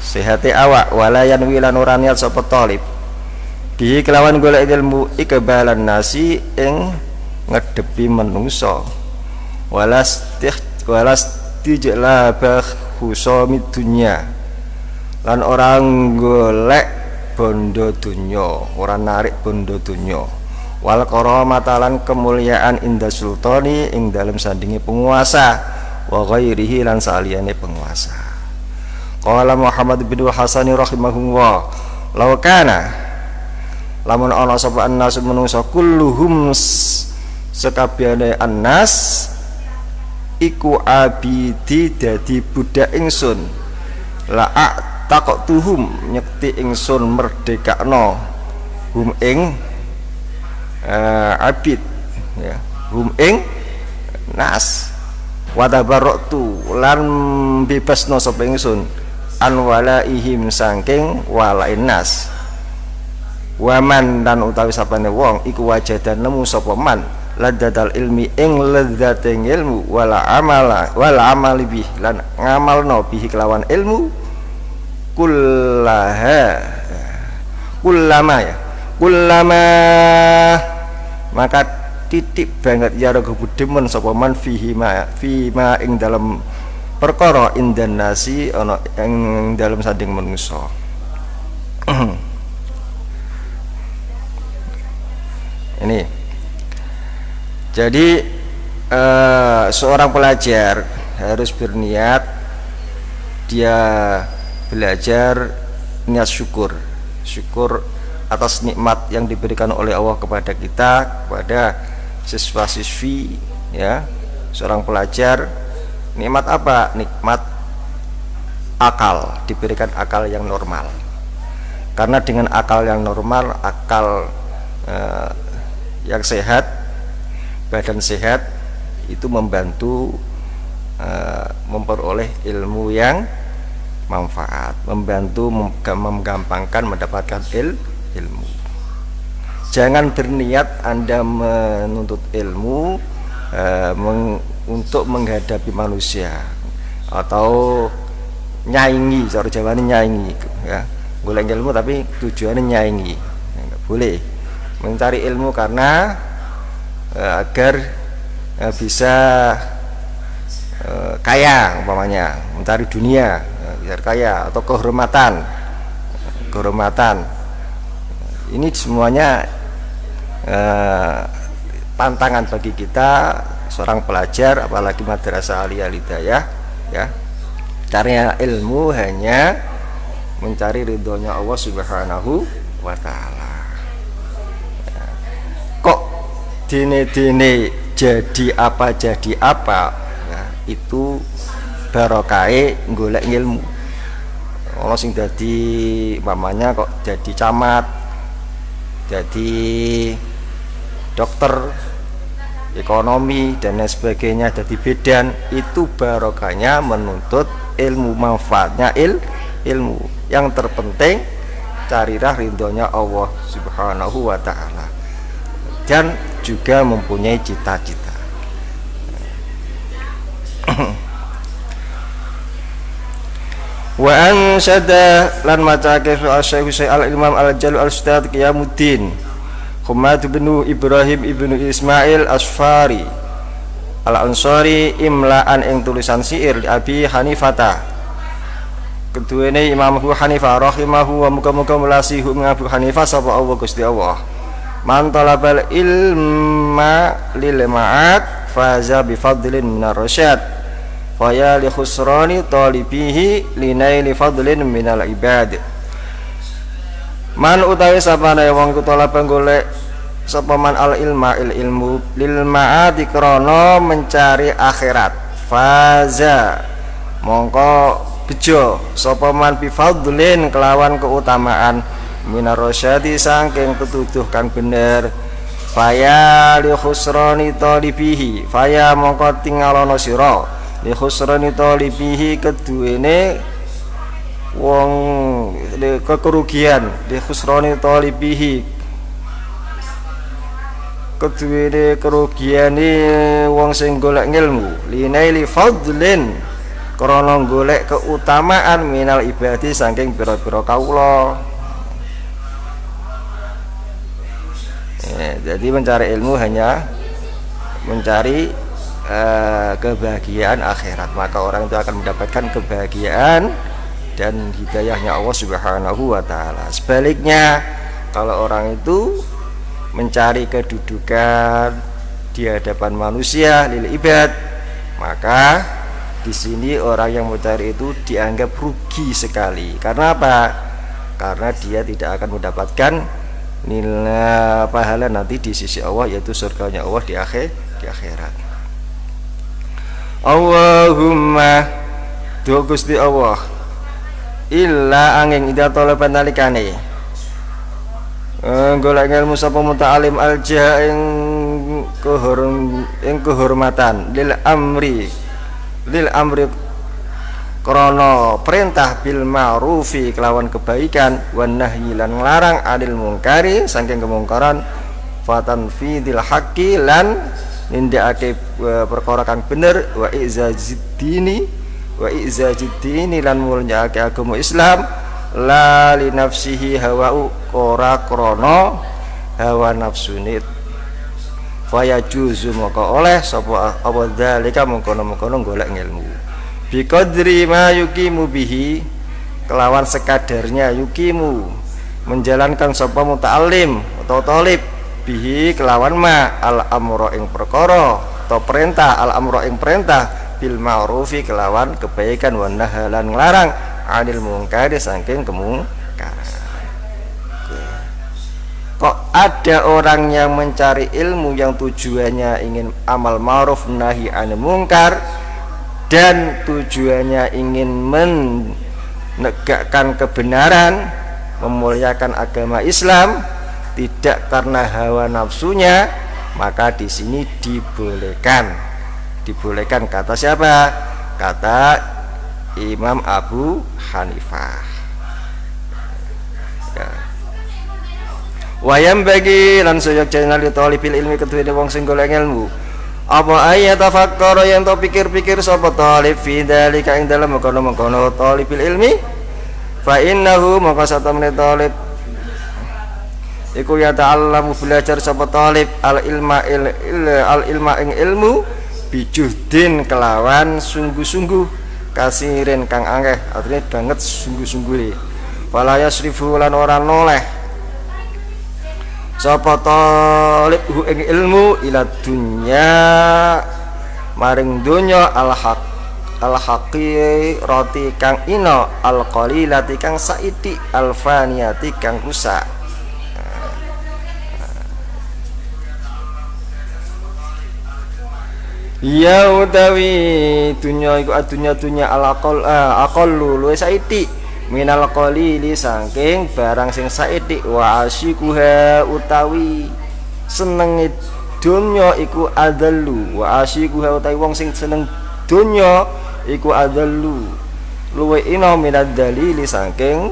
sehate awak, wala yanwi lan ora niat sapa talib bihi kelawan golek ilmu ikbalan nasi ing ngedepi menungso, walas tijlabah husomid dunya lan orang golek bondo dunya, ora narik bondo dunya, wal karamatalan kemuliaan inda sultani ing dalem sandingi penguasa, wa ghairihi lan saliyane penguasa. Qala Muhammad bin Hasan rahimahullah, law kana lamun ana sapa annas menungso kulluhum sekabehane annas iku abidi dadi budak ingsun, la taqtuhum nyekti ingsun merdekakno hum ing abid ya, hum ing nas, wa tabarratu lan bebasno sapa ingsun an walaihim saking walain nas, waman dan utawi sapane wong iku wajadan nemu sapa man ladzatal ilmi ing ladzating ilmu wala amali bih lan ngamalno bihi kelawan ilmu kullama maka titik banget ya raga budemen sapa man fihi ma ing dalam perkara indan nasi ana ing dalam sanding manusa. Ini jadi seorang pelajar harus berniat dia belajar niat syukur atas nikmat yang diberikan oleh Allah kepada kita, kepada siswa-siswi ya, seorang pelajar. Nikmat apa? Nikmat akal, diberikan akal yang normal. Karena dengan akal yang normal, akal yang sehat, badan sehat, itu membantu memperoleh ilmu yang manfaat, membantu menggampangkan mendapatkan ilmu. Jangan berniat Anda menuntut ilmu untuk menghadapi manusia atau nyaingi, cara Jawa ini nyaingi ya, golek ilmu tapi tujuannya nyaingi ya, enggak boleh. Mencari ilmu karena agar bisa kaya umpamanya, mencari dunia biar kaya, atau kehormatan. Ini semuanya tantangan bagi kita seorang pelajar, apalagi madrasah aliyah hidayah ya. Caranya ilmu hanya mencari ridhonya Allah Subhanahu wa taala. Ya. Kok dene-dene jadi apa ya, itu barokahe golek ilmu. Ono sing dadi umpamanya kok jadi camat, jadi dokter, ekonomi dan lain sebagainya, jadi bidan, itu barokahnya menuntut ilmu, manfaatnya ilmu. Yang terpenting carilah ridhonya Allah Subhanahu wa taala dan juga mempunyai cita-cita. Wa ansyada lan macake Syekh al-Imam al-Jalil al-Ustad Qiyamuddin Humad bin Ibrahim ibnu Ismail Asfari al-Ansari imlaan ing tulisan syair Abi Hanifata. Keduene Imam Abu Hanifah rahimahu wa muga-muga mulasihu Abu Hanifah sapa Allah Gusti Allah. Man talabal ilma lil ma'ad faza bi fadlin minar rasyad. Faya li khusrani talibihi linaili fadlin minal ibad. Man utawi sapane wong kutolak golek sapa man al ilmu lil ma'adi krana mencari akhirat, faza mongko bejo sapa man bi fadlin kelawan keutamaan minar rasyadi saking petuduh kang bener. Faya li khusrani talibihi, faya mongko tingalono sira li khusrani talibihi keduwene wong kekerugian, li khusrani talibihi keduwene kerugiane wong sing golek ilmu, linaili fadlin krana golek keutamaan minal ibadi saking pira-pira kawula. Jadi mencari ilmu hanya mencari kebahagiaan akhirat, maka orang itu akan mendapatkan kebahagiaan dan hidayahnya Allah Subhanahu wa taala. Sebaliknya, kalau orang itu mencari kedudukan di hadapan manusia lil ibad, maka di sini orang yang mencari itu dianggap rugi sekali. Karena apa? Karena dia tidak akan mendapatkan nilai pahala nanti di sisi Allah, yaitu surganya Allah di akhirat. Allahumma doa Gusti Allah illa angin ida talaban nalikane golek ilmu sapa muta'alim alja ing kehormatan lil amri krana perintah bil ma'rufi kelawan kebaikan wan nahyi lan nglarang anil mungkari saking kemungkaran fatan fidil haqqi lan nindakake perkara kang bener wa izajiddini lan mulyaake agama Islam la li nafsihi hawa'u ora krana hawa nafsunit faya juzu maka oleh sapa apa dzalika mengkono-mengkono golek ilmu bi qadri ma yuqimu bihi kelawan sekadarnya yuqimu menjalankan sapa muta'allim atau talib bihi kelawan ma al amra ing perkara atau perintah al amra ing perintah bil ma'rufi kelawan kebaikan wa nahlan nglarang anil mungkari saking kemungkaran. Kok ada orang yang mencari ilmu yang tujuannya ingin amal ma'ruf nahi anil mungkar dan tujuannya ingin menegakkan kebenaran, memuliakan agama Islam, tidak karena hawa nafsunya, maka di sini dibolehkan kata siapa? Kata Imam Abu Hanifah. Ya. Wayam bagi lan sayyak channel di talibil ilmi ketuane wong sing golek ilmu. Apa ayat tafakkara yang to pikir-pikir sapa talib fi dzalika ing dalem mengkono-mengkono talibil ilmi fa innahu maka satamne talib iku ya ta'allamu belajar sapa talib al ilma ing ilmu bijuhdin kelawan sungguh-sungguh kasirin kang angeh artinya banget sungguh-sungguh wala yasrifu lan ora noleh sapa talib hu ing ilmu ila dunya maring donya al haqirati kang ina al qalilati kang saiti al faniyati kang rusak. Ya utawi dunya iku dunya aqallu luwe saiti minal qalili saking barang sing saiti wa asyikuha utawi senenge dunya iku adallu wa asyikuha utawi wong sing seneng dunya iku adallu luwe ina minad dalili saking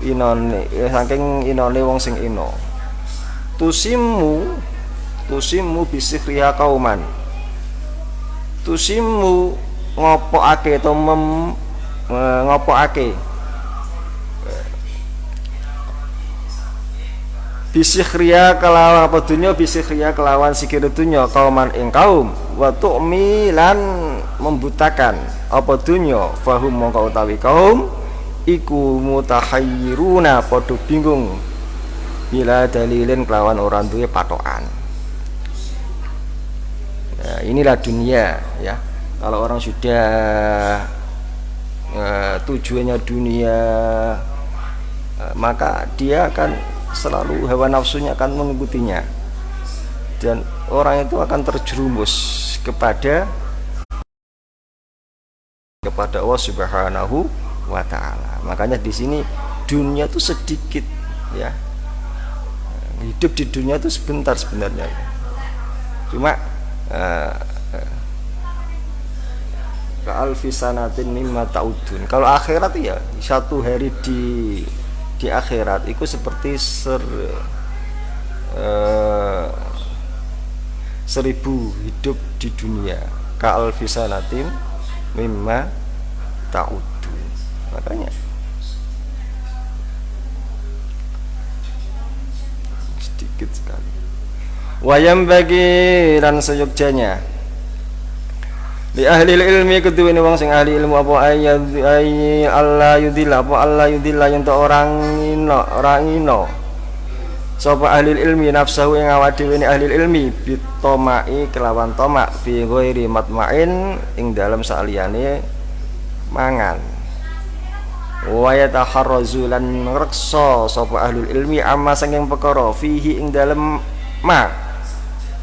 inone wong sing ina tusimmu bisikriha kauman tusimu ngopokake to ngopokake bisikhriya kelawan apa dunya bisikhriya kelawan sikir dunya kauman ing kaum wa tu'mi lan membutakan apa dunya fahum mongko utawi kaum iku mutahayyiruna padha bingung bila dalilin kelawan orang duwe patokan. Nah, inilah dunia ya. Kalau orang sudah tujuannya dunia, maka dia akan selalu hawa nafsunya akan mengikutinya dan orang itu akan terjerumus kepada Allah Subhanahu wa taala. Makanya di sini dunia itu sedikit ya. Hidup di dunia itu sebentar sebenarnya. Cuma ka'alfi sanatin mimma ta'udun. Kalau akhirat ya satu hari di akhirat itu seperti 1000 hidup di dunia. Ka'alfi sanatin mimma ta'uddu. Makanya sedikit sekali. Wayam bagi lan seyogjanya li ahli ilmi kedua ini wong sing ahli ilmu apa ayat Allah yudillah apa Allah yudillah yang orang ino sapa ahli ilmi nafsahu yang awak dhewe ni ahli ilmi bitomai kelawan tomak fi ghairi matmain ing dalam saliyane mangan wa yataharrazu lan reksa sapa ahli ilmi amma sanging perkara fihi ing dalam ma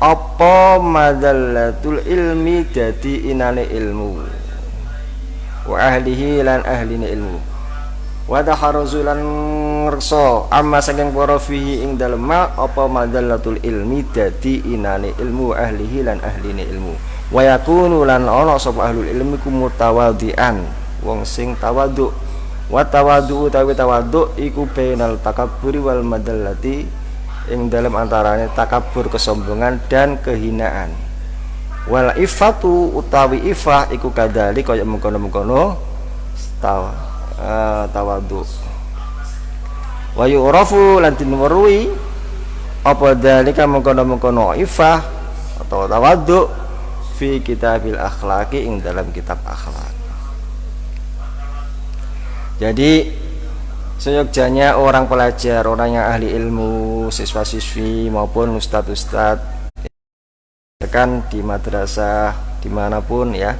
apa madallatul ilmi dadi inane ilmu wa ahlihi lan ahline ilmu wa taharruzu lan ngerso amma saking para fihi ing dalem apa madallatul ilmi dadi inane ilmu ahlihi lan ahline ilmu wa yakunu lan ana sapa ahlul ilmi ku mutawadhian wong sing tawadhu wa tawadhu utawi tawadhu iku bainal takabburi wal madallati ing dalam antaranya takabur kesombongan dan kehinaan wal ifatu utawi ifah iku kadali kaya mengkono-mengkono tawadhu wa yu'rafu lan dinweruhi apa dalika mengkono-mengkono ifah atau tawadhu fi kitabil akhlaqi ing dalam kitab akhlak. Jadi seyogjanya orang pelajar, orang yang ahli ilmu, siswa-siswi maupun ustadz-ustadz kan di madrasah dimanapun ya,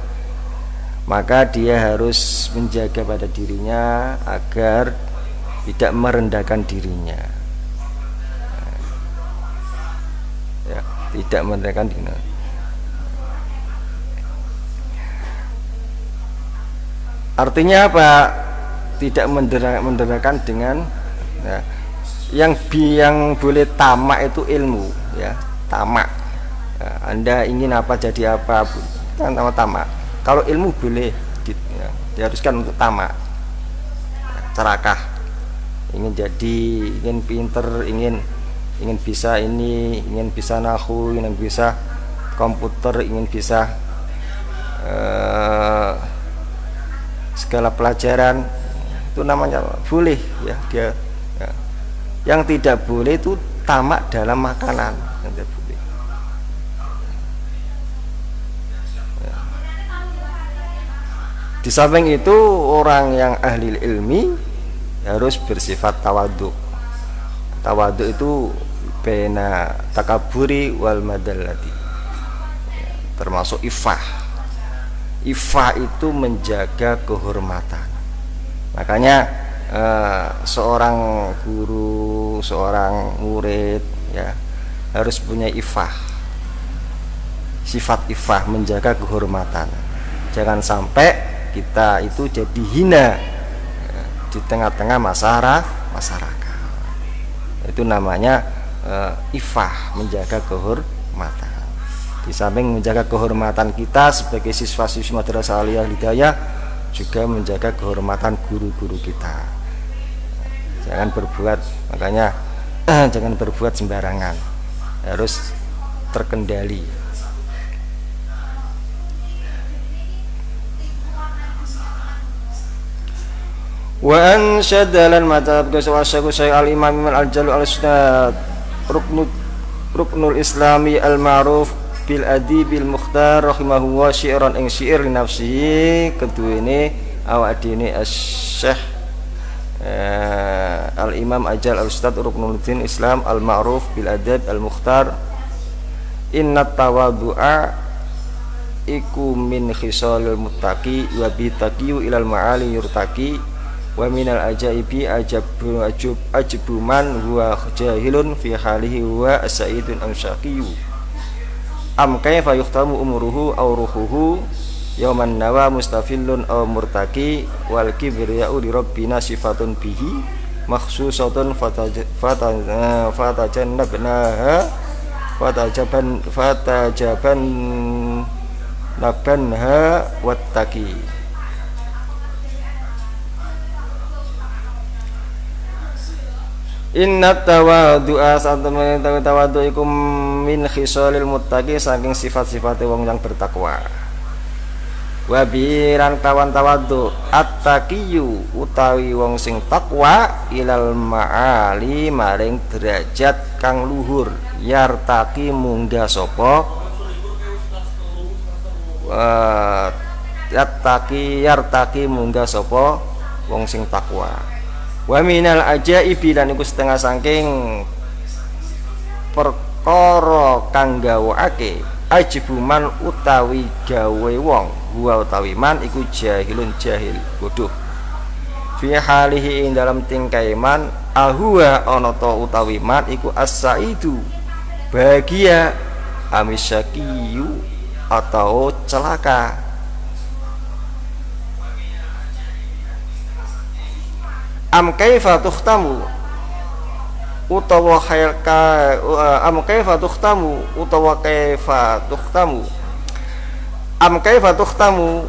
maka dia harus menjaga pada dirinya agar tidak merendahkan dirinya, ya, tidak merendahkan dirinya. Artinya apa? Tidak menderakan dengan ya, yang boleh tamak itu ilmu ya, tamak ya, Anda ingin apa jadi apa kan nama tamak. Kalau ilmu boleh ya, diharuskan untuk tamak ya, cerakah, ingin jadi, ingin pinter, ingin bisa ini, ingin bisa nahu, ingin bisa komputer, ingin bisa segala pelajaran itu namanya boleh ya dia ya. Yang tidak boleh itu tamak dalam makanan, yang tidak boleh ya. Di samping itu orang yang ahli ilmi harus bersifat tawadhu. Tawadhu itu baina takaburi wal madallati ya, termasuk ifah. Ifah itu menjaga kehormatan. Makanya seorang guru, seorang murid ya harus punya ifah, sifat ifah, menjaga kehormatan. Jangan sampai kita itu jadi hina ya, di tengah-tengah masyarakat. Itu namanya ifah, menjaga kehormatan. Di samping menjaga kehormatan kita sebagai siswa-siswi Madrasah Aliyah Hidayah, juga menjaga kehormatan guru-guru kita. Jangan berbuat, makanya jangan berbuat sembarangan, harus terkendali. Wa ansyadalan matab gasawasyaku saya al-imam al-jalu al-ustad ruknul islami al-ma'ruf bil adibil mukhtar rahimahullah syi'ran ing syi'ir li nafsihi kedua ini awak dini as-syekh al-imam ajal al-ustad ruknuddin islam al-ma'ruf bil adab al-mukhtar inna tawadu'a iku min khisalil muttaqi wa bitaqiyu ilal ma'ali yurtaqi wa minal ajaibi ajabu man huwa jahilun fi halihi wa as-sa'idun amsyaqiyu am kaifa yuhtamu umuruhu aw ruhuhu yauman nawa mustafillun aw murtaki wal kibriya'u li rabbina sifatun bihi makhsusatun fatajannabnaha fatajaban nabanha wattaqi. Inna tawadu'a satamene tawadhu ikum min khisalil muttaqi saking sifat-sifate wong yang bertakwa. Wabiran kawan tawadhu at-taqiyyu utawi wong sing takwa ilal ma'ali maring derajat kang luhur yartaqi munggah sapa yartaqi munggah sapa wong sing takwa. Wa minal ajaibi lan iku setengah saking perkara kang gawake ajibuman utawi gawe wong huwa utawi man iku jahilun jahil bodoh fi halihi ing dalam tingkai man ahwa ana ta utawi man iku as-saidu bahagia amisyakiyu atau celaka. Am kaifa tukhtamu utawa khailka am kaifa tukhtamu utawa kaifa tukhtamu am kaifa tukhtamu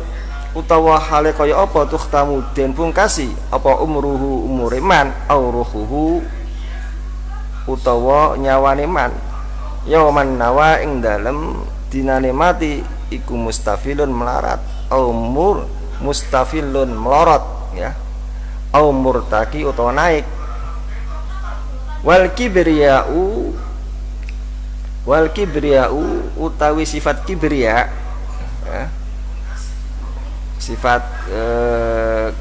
utawa hale kaya apa tukhtamu den pungkasi apa umruhu umure man au ruhuhu utawa nyawane man yauman nawa ing dalem dinane mati iku mustafilun melarat au mustafilun melorot ya au murtaki utawa naik. Wal kibriya'u utawi sifat kibriya ya, sifat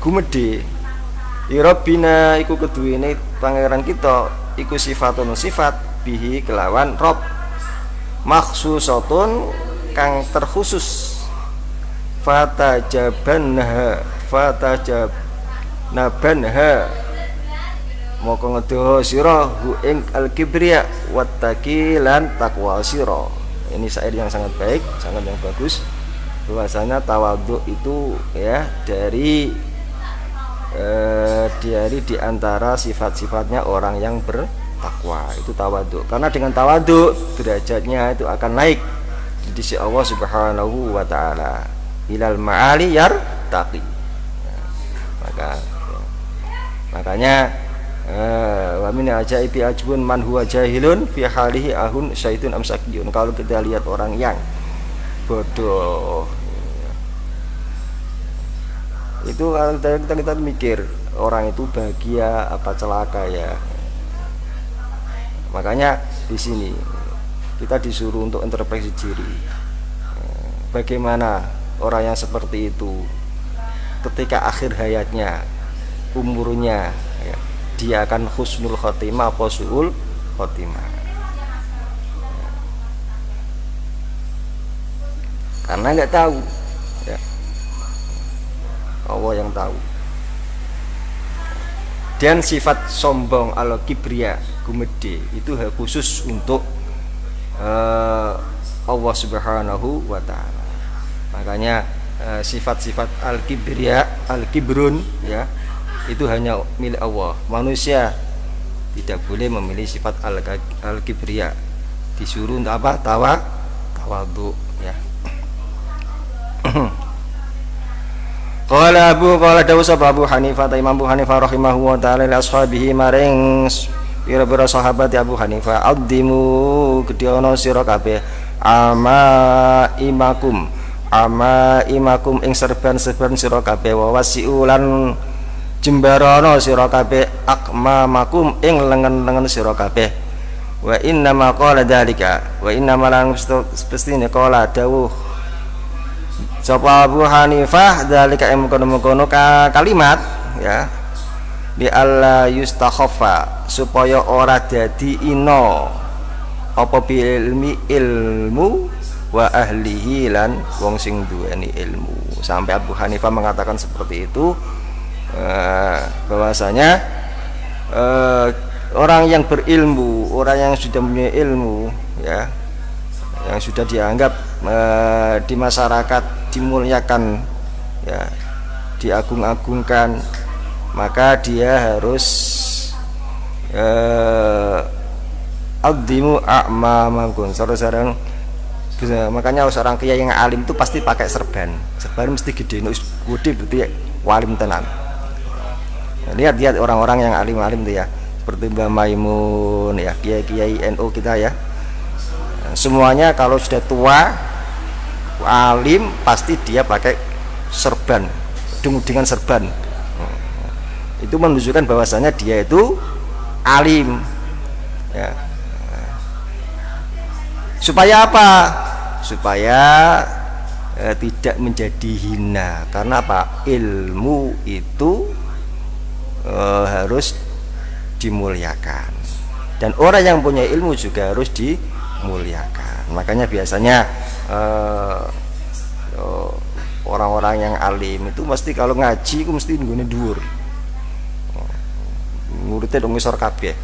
gumedhe irobina iku keduwene pangeran kita iku sifatun sifat bihi kelawan rob makhsusatun kang terkhusus fatajabanha moko ngedoho sira hu ing al-kibriya wattaqi lan takwa sira. Ini syair yang sangat baik, sangat yang bagus. Bahwasanya tawadhu itu ya dari di antara sifat-sifatnya orang yang bertakwa itu tawadhu. Karena dengan tawadhu derajatnya itu akan naik di sisi Allah Subhanahu wa taala ilal ma'ali yartaqi. Makanya wa min ajaibi ajbun man huwa jahilun fi halihi ahun syaitun amsakiyun. Kalau kita lihat orang yang bodoh itu kita mikir orang itu bahagia apa celaka ya. Makanya di sini kita disuruh untuk introspeksi diri. Bagaimana orang yang seperti itu ketika akhir hayatnya umurnya ya, dia akan husnul khotimah apa su'ul khotimah. Karena nggak tahu ya. Allah yang tahu. Dan sifat sombong al-kibriya gumedhe itu khusus untuk Allah Subhanahu wa taala. Makanya sifat-sifat al-kibriya, al-kibrun ya, itu hanya milik Allah. Manusia tidak boleh memilih sifat al-kibriya. Disuruh untuk apa? Tawadhu ya. Qala Dawud Abu Hanifah Imam Abu Hanifah rahimahu wa ta'ala li ashabihi maring pira-pira sahabat Abu Hanifah addimu gedheana sira kabeh ama imakum ing serban-serban sira kabeh wa wasiulan jembarono sira kabeh akmamakum ing lengen-lengen sira kabeh wa inna ma qala dalika wa inna ma lan pestine qala dawuh sapa Abu Hanifah dalika ing kono-kono kalimat ya di alla yustakhaffa supaya ora dadi ino apa ilmu wa ahlihi lan wong sing duweni ilmu. Sampai Abu Hanifah mengatakan seperti itu. Bahwasanya orang yang berilmu, orang yang sudah punya ilmu ya, yang sudah dianggap di masyarakat dimuliakan ya, diagung-agungkan, maka dia harus addimu a'mamakum. Saudara-saudara, makanya seorang kiai yang alim itu pasti pakai serban mesti gede, gede berarti walim tenan. Lihat orang-orang yang alim-alim itu ya, seperti Mbah Maimun ya, kiai-kiai NU kita ya, semuanya kalau sudah tua alim pasti dia pakai serban, dengan serban. Itu menunjukkan bahwasanya dia itu alim, ya. Supaya apa? Supaya tidak menjadi hina. Karena apa? Ilmu itu harus dimuliakan, dan orang yang punya ilmu juga harus dimuliakan. Makanya biasanya orang-orang yang alim itu mesti kalau ngaji itu mesti nggone dhuwur, muridnya dong ngisor kabeh.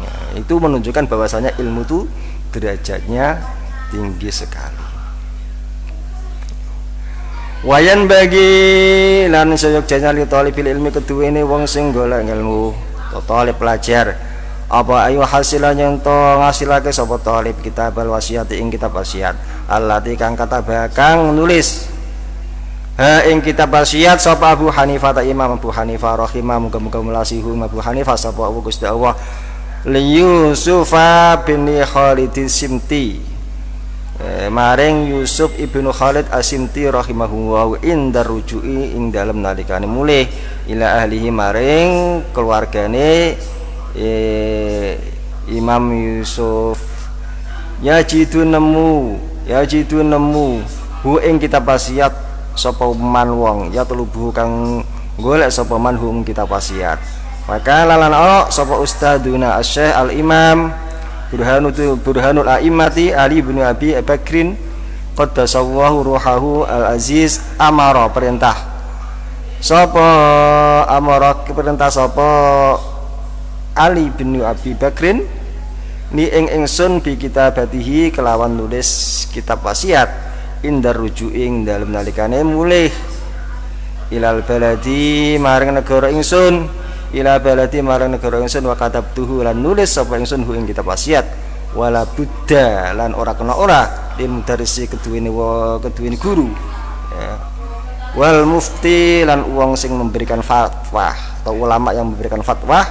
Nah, itu menunjukkan bahwasanya ilmu itu derajatnya tinggi sekali. Wayan bagi lan sayukjanya li thalibil ilmi kedua ini wong sing golek ilmu atau talib pelajar apa ayu hasilan yang to ngasilake sapa talib kitabal wasiat ing kitab wasiat allati kang kata bakang nulis ing kitab wasiat sapa Abu Hanifah ta Imam Abu Hanifah rahimah muga-muga mulasihu Abu Hanifah sapa Gusti Allah li Yusufa bin Khalid Simti maring Yusuf ibnu Khalid Asimti rahimahullah indar ruju'i ing dalem nalikane mulih ila ahlihi maring keluargane Imam Yusuf yajidu nemu hu ing kitab wasiat sapa man wong ya telubu kang golek sapa man hu ing kitab wasiat maka lalan ana sapa ustaduna asy-syekh al-imam Burhanul A'immati Ali bin Abi Bakrin qaddasallahu ruhahu al-aziz amara perintah sapa Ali bin Abi Bakrin ni ingsun bi kitabatihi kelawan nulis kitab wasiat indar rujuing dalem nalikane mulih ilal baladi maring negara ingsun ila baladi marang negara ingsun wa katabtuhu lan nulis sapa ingsun hu ing kitab wasiat wala buddha lan ora kena ora lil mudarrisi keduweni guru ya. Wal mufti lan wong sing memberikan fatwa atau ulama yang memberikan fatwa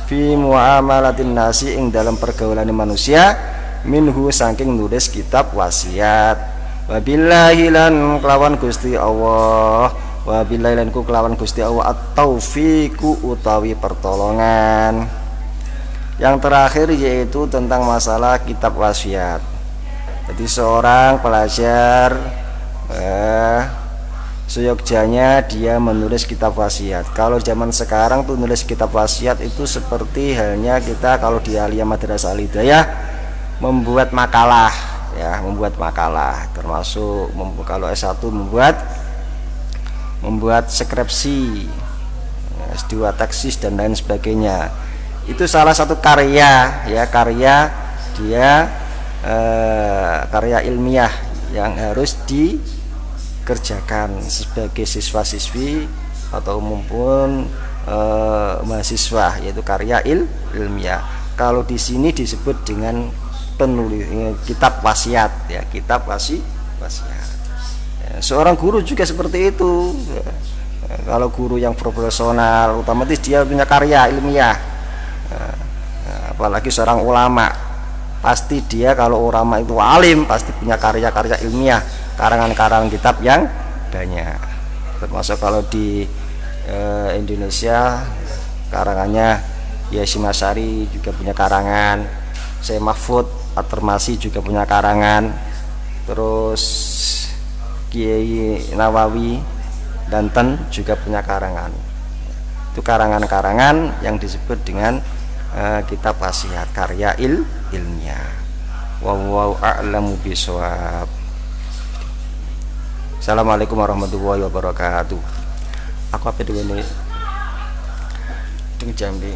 fi muamalatin nasi ing dalam pergaulan manusia minhu saking nulis kitab wasiat wabillahi lan kelawan Gusti Allah wa billahi lan ku kelawan Gusti Allah at-taufiqu utawi pertolongan. Yang terakhir yaitu tentang masalah kitab wasiat. Jadi seorang pelajar seyogjanya dia menulis kitab wasiat. Kalau zaman sekarang tuh nulis kitab wasiat itu seperti halnya kita kalau di Aliyah Madrasah Al-Hidayah membuat makalah ya, membuat makalah termasuk kalau S1 membuat skripsi, S2 tesis dan lain sebagainya. Itu salah satu karya ya, karya ilmiah yang harus dikerjakan sebagai siswa-siswi atau maupun mahasiswa, yaitu karya ilmiah. Kalau di sini disebut dengan penulis kitab wasiat ya, kitab wasiat. Seorang guru juga seperti itu. Kalau guru yang profesional otomatis dia punya karya ilmiah. Apalagi seorang ulama, pasti dia kalau ulama itu alim pasti punya karya-karya ilmiah, karangan-karangan kitab yang banyak. Termasuk kalau di Indonesia karangannya Yasin Asy'ari juga punya karangan, Syekh Mahfud At-Tirmidzi juga punya karangan, terus Kiai Nawawi Banten juga punya karangan. Itu karangan-karangan yang disebut dengan kitab wasiat, karya ilmiah. Wallahu a'lamu bishawab. Assalamualaikum warahmatullahi wabarakatuh. Aku apa dulu ini? Jambi.